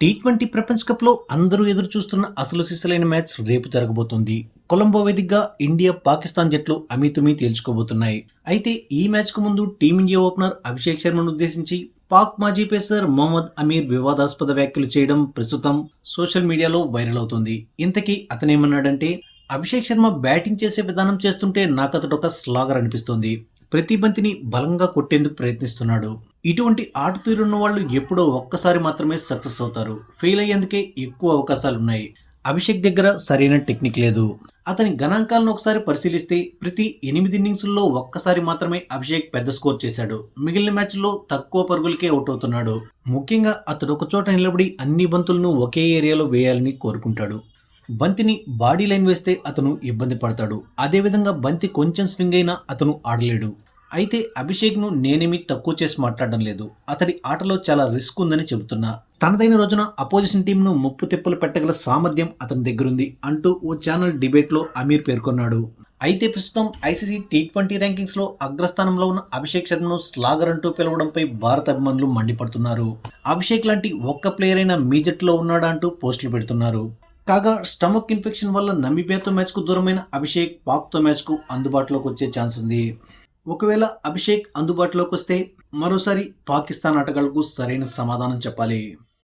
T20 ప్రపంచ cup లో అందరూ ఎదురు చూస్తున్న అసలు సిసలైన మ్యాచ్ రేపు జరగబోతోంది. కొలంబో వేదికగా ఇండియా పాకిస్తాన్ జట్లు అమీతుమీ తేల్చుకోబోతున్నాయి. అయితే ఈ మ్యాచ్ కు ముందు టీమిండియా ఓపెనర్ అభిషేక్ శర్మను ఉద్దేశించి పాక్ మాజీ పేసర్ మొహమ్మద్ అమీర్ వివాదాస్పద వ్యాఖ్యలు చేయడం ప్రస్తుతం సోషల్ మీడియాలో వైరల్ అవుతుంది. ఇంతకీ అతనేమన్నాడంటే, అభిషేక్ శర్మ బ్యాటింగ్ చేసే విధానం చేస్తుంటే నాకతడు ఒక స్లాగర్ అనిపిస్తోంది. ప్రతి బంతిని బలంగా కొట్టేందుకు ప్రయత్నిస్తున్నాడు. ఇటువంటి ఆట తీరున్న వాళ్ళు ఎప్పుడో ఒక్కసారి మాత్రమే సక్సెస్ అవుతారు. ఫెయిల్ అయ్యేందుకే ఎక్కువ అవకాశాలున్నాయి. అభిషేక్ దగ్గర సరైన టెక్నిక్ లేదు. అతని గణాంకాలను ఒకసారి పరిశీలిస్తే ప్రతి 8 ఇన్నింగ్స్ల్లో ఒక్కసారి మాత్రమే అభిషేక్ పెద్ద స్కోర్ చేశాడు. మిగిలిన మ్యాచ్ల్లో తక్కువ పరుగులకే అవుట్ అవుతున్నాడు. ముఖ్యంగా అతడు ఒక చోట నిలబడి అన్ని బంతులను ఒకే ఏరియాలో వేయాలని కోరుకుంటాడు. బంతిని బాడీ లైన్ వేస్తే అతను ఇబ్బంది పడతాడు. అదేవిధంగా బంతి కొంచెం స్వింగ్ అయినా అతను ఆడలేడు. అయితే అభిషేక్ను నేనేమీ తక్కువ చేసి మాట్లాడడం లేదు. అతడి ఆటలో చాలా రిస్క్ ఉందని చెబుతున్నా. తనదైన రోజున అపోజిషన్ టీంను ముప్పు తిప్పలు పెట్టగల సామర్థ్యం అతని దగ్గరుంది అంటూ ఓ ఛానల్ డిబేట్లో అమీర్ పేర్కొన్నాడు. అయితే ప్రస్తుతం ఐసీసీ టీ20 ర్యాంకింగ్స్లో అగ్రస్థానంలో ఉన్న అభిషేక్ శర్మను స్లాగర్ అంటూ పిలవడంపై భారత అభిమానులు మండిపడుతున్నారు. అభిషేక్ లాంటి ఒక్క ప్లేయర్ అయినా మీ జట్టులో ఉన్నాడా అంటూ పోస్టులు పెడుతున్నారు. కాగా స్టమక్ ఇన్ఫెక్షన్ వల్ల నమీబియాతో మ్యాచ్కు దూరమైన అభిషేక్ పాక్తో మ్యాచ్కు అందుబాటులోకి వచ్చే ఛాన్స్ ఉంది. ఒకవేళ అభిషేక్ అందుబాటులోకి వస్తే మరోసారి పాకిస్తాన్ ఆటగాళ్లకు సరైన సమాధానం చెప్పాలి.